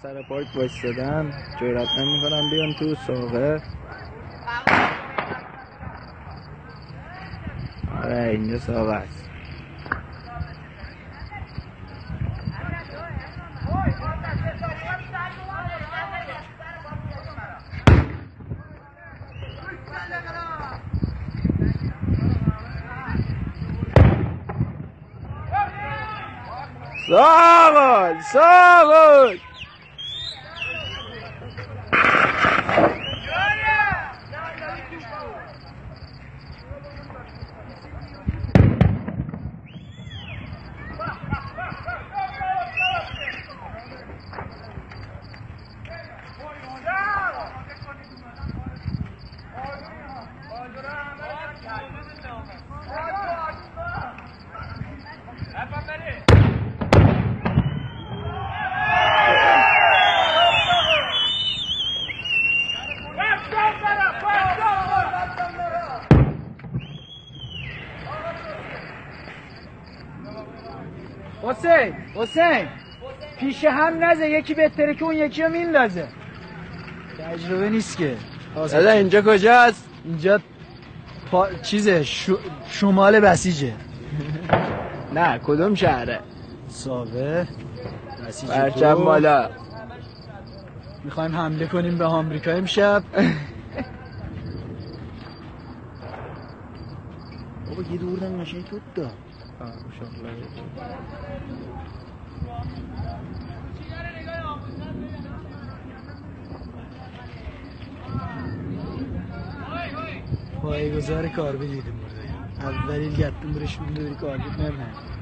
سر پارک وایستادن، جرئت نمیکنن بیان تو ساقه. آره اینجا ساقه است. ساقل ساقل حسین پیش هم نزه، یکی بهتره که اون یکی رو میندازه. تجربه نیست که. دادا اینجا کجاست؟ اینجا چیزه شمال بسیجه. نه کدوم شهره؟ ساقه بسیجه. پرچم بالا. میخوایم حمله کنیم به آمریکا امشب. بابا یه دوردن ماشین تو دا. پایه‌گذار کار بدیدیم برده. اولی گفتم برش می‌دونی کار بود نه.